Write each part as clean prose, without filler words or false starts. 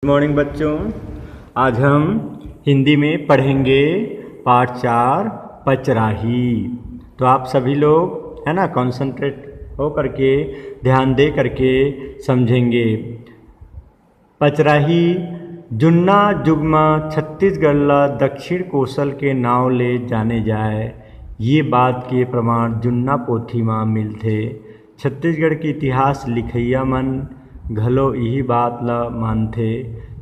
Good morning बच्चों। आज हम हिंदी में पढ़ेंगे पाठ 4 पचराही। तो आप सभी लोग है ना कंसंट्रेट हो करके ध्यान दे करके समझेंगे। पचराही जुन्ना जुगमा छत्तीसगढ़ दक्षिण कोसल के नाव ले जाने जाए, ये बात के प्रमाण जुन्ना पोथी माँ मिलथे। छत्तीसगढ़ के इतिहास लिखइया मन घलो यही बात ला मानथे।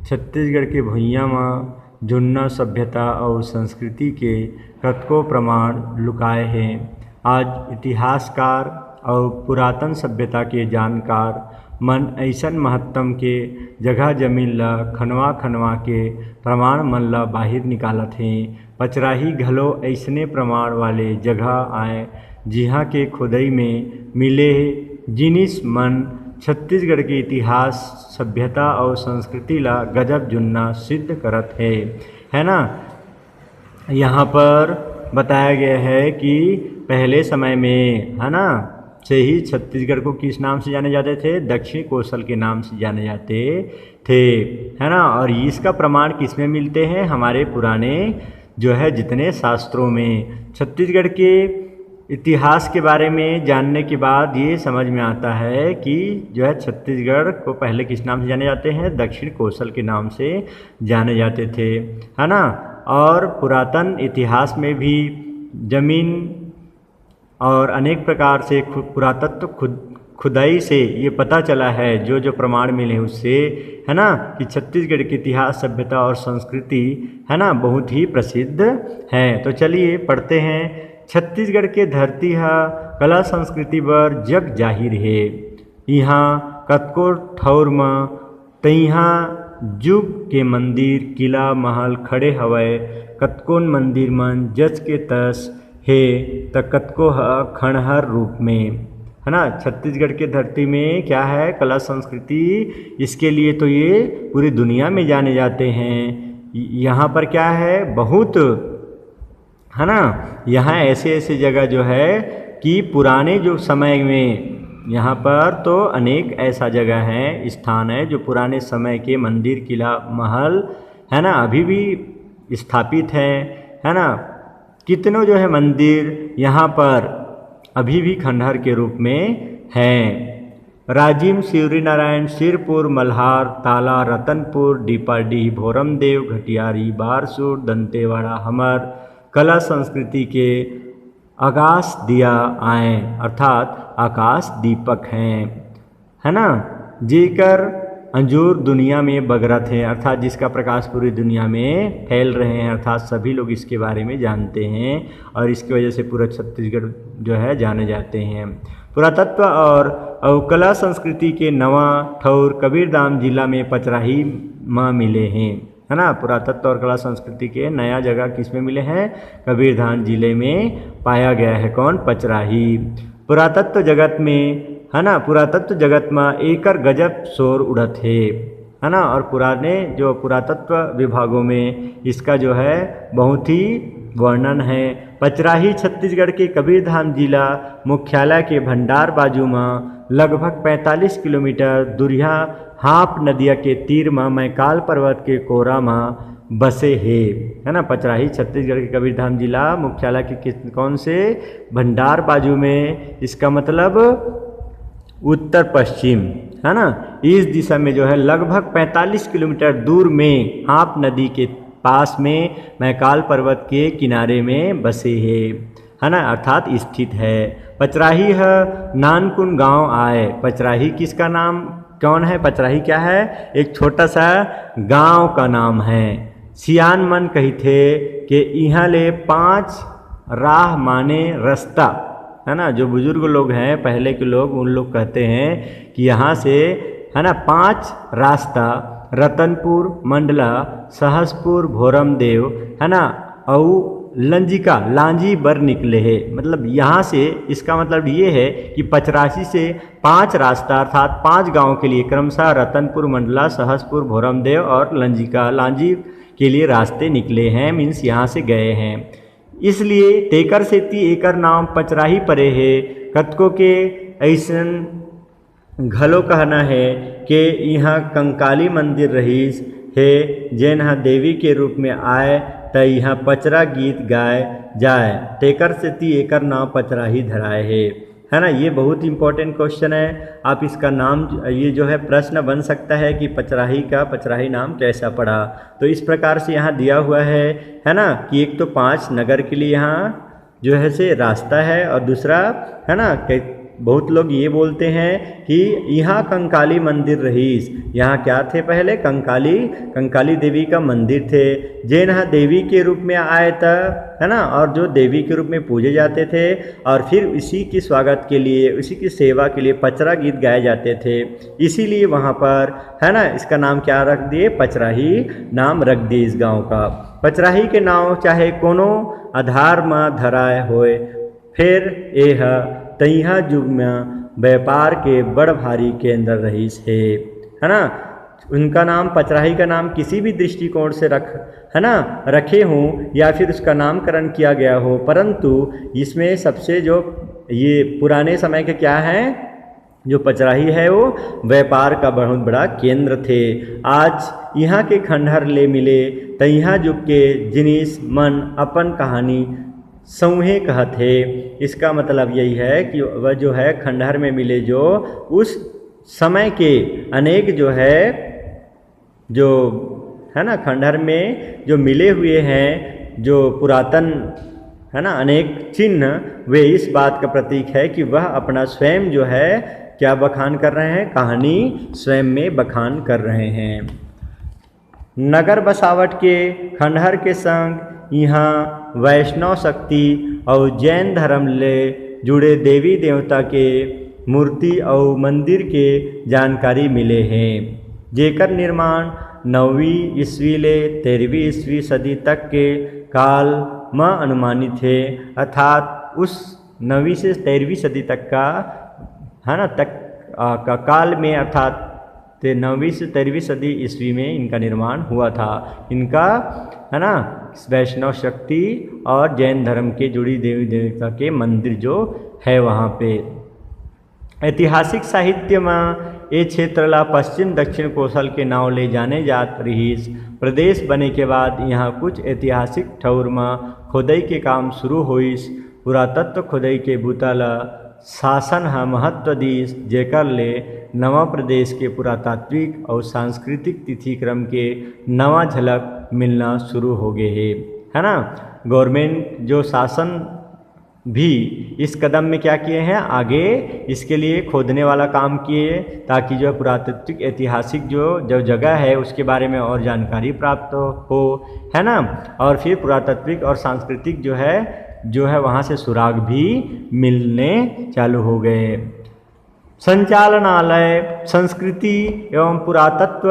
छत्तीसगढ़ के भुइयाँ में जुन्ना सभ्यता और संस्कृति के कतको प्रमाण लुकाए हैं। आज इतिहासकार और पुरातन सभ्यता के जानकार मन ऐसन महत्तम के जगह जमीन ला खनवा खनवा के प्रमाण मन ला बाहिर निकालत हैं। पचराही घलो ऐसने प्रमाण वाले जगह आए जिहाँ के खुदाई में मिले जिनिस मन छत्तीसगढ़ के इतिहास सभ्यता और संस्कृति ला गजब जुन्ना सिद्ध करत है ना। यहाँ पर बताया गया है कि पहले समय में है ना से ही छत्तीसगढ़ को किस नाम से जाने जाते थे? दक्षिण कोसल के नाम से जाने जाते थे, है ना। और इसका प्रमाण किस में मिलते हैं? हमारे पुराने जो है जितने शास्त्रों में। छत्तीसगढ़ के इतिहास के बारे में जानने के बाद ये समझ में आता है कि जो है छत्तीसगढ़ को पहले किस नाम से जाने जाते हैं? दक्षिण कोसल के नाम से जाने जाते थे, है ना। और पुरातन इतिहास में भी जमीन और अनेक प्रकार से पुरातत्व खुदाई से ये पता चला है, जो प्रमाण मिले उससे, है ना, कि छत्तीसगढ़ के इतिहास सभ्यता और संस्कृति है ना बहुत ही प्रसिद्ध है। तो चलिए पढ़ते हैं। छत्तीसगढ़ के धरती हा कला संस्कृति बर जग जाहिर है। यहाँ कतको ठौर में तइहाँ जुग के मंदिर किला महल खड़े हवय। कतकोन मंदिर मन जच के तस है त कतको खंडहर रूप में, है ना। छत्तीसगढ़ के धरती में क्या है? कला संस्कृति। इसके लिए तो ये पूरी दुनिया में जाने जाते हैं। यहाँ पर क्या है? बहुत, है ना, यहाँ ऐसे ऐसे जगह जो है कि पुराने जो समय में यहाँ पर तो अनेक ऐसा जगह है, स्थान है जो पुराने समय के मंदिर किला महल है ना अभी भी स्थापित है ना। कितनों जो है मंदिर यहाँ पर अभी भी खंडहर के रूप में हैं। राजिम, शिवरी नारायण, सिरपुर, मल्हार, ताला, रतनपुर, डीपाडीह, भोरमदेव, घटियारी, बारसूर, दंतेवाड़ा हमर कला संस्कृति के आकाश दिया आए, अर्थात आकाश दीपक हैं, है ना। जेकर अंजूर दुनिया में बगरत है, अर्थात जिसका प्रकाश पूरी दुनिया में फैल रहे हैं, अर्थात सभी लोग इसके बारे में जानते हैं और इसकी वजह से पूरा छत्तीसगढ़ जो है जाने जाते हैं। पुरातत्व और कला संस्कृति के नवा ठौर कबीरधाम जिला में पचराही में मिले हैं, है ना। पुरातत्व और कला संस्कृति के नया जगह किस में मिले हैं? कबीरधाम जिले में पाया गया है। कौन? पचराही। पुरातत्व जगत में, है ना, पुरातत्व जगत में एकर गजब शोर उड़त है ना। और पुराने जो पुरातत्व विभागों में इसका जो है बहुत ही वर्णन है। पचराही छत्तीसगढ़ के कबीरधाम जिला मुख्यालय के भंडार बाजू में लगभग 45 किलोमीटर दूरिया हाप नदिया के तीर में मैकाल पर्वत के कोरा में बसे है ना। पचराही छत्तीसगढ़ के कबीरधाम जिला मुख्यालय के कौन से? भंडार बाजू में, इसका मतलब उत्तर पश्चिम, है ना। इस दिशा में जो है लगभग 45 किलोमीटर दूर में हाप नदी के पास में मैकाल पर्वत के किनारे में बसे है ना, अर्थात स्थित है। पचराही है नानकुन गांव आए। पचराही किसका नाम कौन है? पचराही क्या है? एक छोटा सा गांव का नाम है। सियान मन कही थे कि यहाँ ले 5 राह माने रास्ता, है ना। जो बुजुर्ग लोग हैं पहले के लोग, उन लोग कहते हैं कि यहाँ से, है ना, 5 रास्ता रतनपुर, मंडला, सहसपुर, भोरमदेव, है ना, और लांजी बर निकले है। मतलब यहाँ से, इसका मतलब ये है कि पचराही से 5 रास्ता अर्थात 5 गांव के लिए क्रमशः रतनपुर, मंडला, सहसपुर, भोरमदेव और लांजी के लिए रास्ते निकले हैं, मीन्स यहाँ से गए हैं। इसलिए तेकर सेती एकर नाम पचराही परे है। कतको के ऐसन घलो कहना है कि यहाँ कंकाली मंदिर रहीस है, जेन हा देवी के रूप में आए त यहाँ पचरा गीत गाए जाए, तेकर से ती एकर नाम पचरा ही धराए है ना। ये बहुत इंपॉर्टेंट क्वेश्चन है। आप इसका नाम, ये जो है प्रश्न बन सकता है कि पचराही का पचराही नाम कैसा पड़ा। तो इस प्रकार से यहाँ दिया हुआ है ना, कि एक तो 5 नगर के लिए यहाँ जो है से रास्ता है, और दूसरा है ना, बहुत लोग ये बोलते हैं कि यहाँ कंकाली मंदिर रहीस। यहाँ क्या थे पहले? कंकाली देवी का मंदिर थे, जैन यहाँ देवी के रूप में आए था, है ना, और जो देवी के रूप में पूजे जाते थे, और फिर इसी की स्वागत के लिए, उसी की सेवा के लिए पचरा गीत गाए जाते थे। इसीलिए वहाँ पर है ना, इसका नाम क्या रख दिए? पचराही नाम रख दिए इस गांव का। पचराही के नाव चाहे कोनो आधार में धराए होए, फिर यह तइहा युग में व्यापार के बड़ भारी केंद्र रहीस है ना। उनका नाम, पचराही का नाम किसी भी दृष्टिकोण से है ना रखे हों या फिर उसका नामकरण किया गया हो, परंतु इसमें सबसे जो ये पुराने समय के क्या है, जो पचराही है वो व्यापार का बहुत बड़ा केंद्र थे। आज यहाँ के खंडहर ले मिले तइहा युग के जिनिस मन अपन कहानी सौहे कहते। इसका मतलब यही है कि वह जो है खंडहर में मिले जो उस समय के अनेक जो है ना, खंडहर में जो मिले हुए हैं जो पुरातन है ना अनेक चिन्ह, वे इस बात का प्रतीक है कि वह अपना स्वयं जो है क्या बखान कर रहे हैं? कहानी स्वयं में बखान कर रहे हैं। नगर बसावट के खंडहर के संग यहाँ वैष्णव शक्ति और जैन धर्म ले जुड़े देवी देवता के मूर्ति और मंदिर के जानकारी मिले हैं, जेकर निर्माण 9वीं ईस्वी ले 13वीं ईस्वी सदी तक के काल में अनुमानित है। अर्थात उस 9वीं से 13वीं सदी तक का है ना का काल में, अर्थात 9वीं से 13वीं सदी ईस्वी में इनका निर्माण हुआ था। इनका है ना वैष्णव शक्ति और जैन धर्म के जुड़ी देवी देवता के मंदिर जो है वहाँ पे। ऐतिहासिक साहित्य में ये क्षेत्र ला पश्चिम दक्षिण कोसल के नाव ले जाने जात रहीस। प्रदेश बने के बाद यहाँ कुछ ऐतिहासिक ठौर में खोदाई के काम शुरू होइस। पुरातत्व खोदाई के बूता ला शासन हा महत्व दीस, जेकर ले नवा प्रदेश के पुरातात्विक और सांस्कृतिक तिथि क्रम के नवा झलक मिलना शुरू हो गए है ना। गवर्नमेंट जो शासन भी इस कदम में क्या किए हैं, आगे इसके लिए खोदने वाला काम किए, ताकि जो पुरातात्विक ऐतिहासिक जो जगह है उसके बारे में और जानकारी प्राप्त हो है ना। और फिर पुरातात्विक और सांस्कृतिक जो है वहाँ से सुराग भी मिलने चालू हो गए। संचालनालय संस्कृति एवं पुरातत्व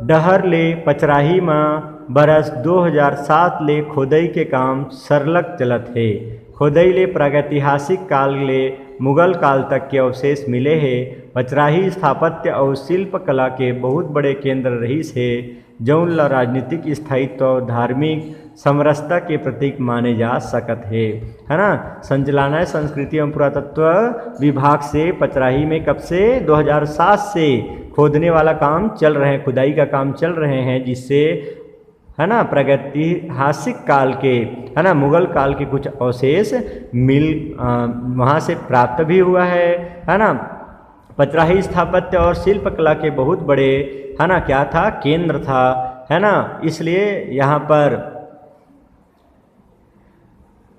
डहर ले पचराही में बरस 2007 ले खोदाई के काम सरलग चलत है। खोदाई ले प्रागैतिहासिक काल ले मुगल काल तक के अवशेष मिले हैं। पचराही स्थापत्य और शिल्प कला के बहुत बड़े केंद्र रहीस है, जौन ला राजनीतिक स्थायित्व और धार्मिक समरसता के प्रतीक माने जा सकत है ना। संचालनालय संस्कृति एवं पुरातत्व विभाग से पचराही में कब से 2007 से खोदने वाला काम चल रहे हैं, खुदाई का काम चल रहे हैं, जिससे है ना प्रागैतिहासिक काल के है ना मुगल काल के कुछ अवशेष वहाँ से प्राप्त भी हुआ है ना। पचराही स्थापत्य और शिल्प कला के बहुत बड़े है ना क्या था, केंद्र था है ना। इसलिए यहाँ पर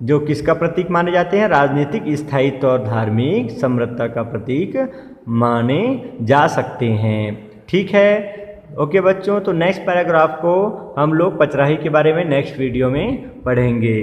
जो किसका प्रतीक माने जाते हैं, राजनीतिक स्थायित्व और धार्मिक समृद्धता का प्रतीक माने जा सकते हैं। ठीक है, ओके बच्चों, तो नेक्स्ट पैराग्राफ को हम लोग पचराही के बारे में नेक्स्ट वीडियो में पढ़ेंगे।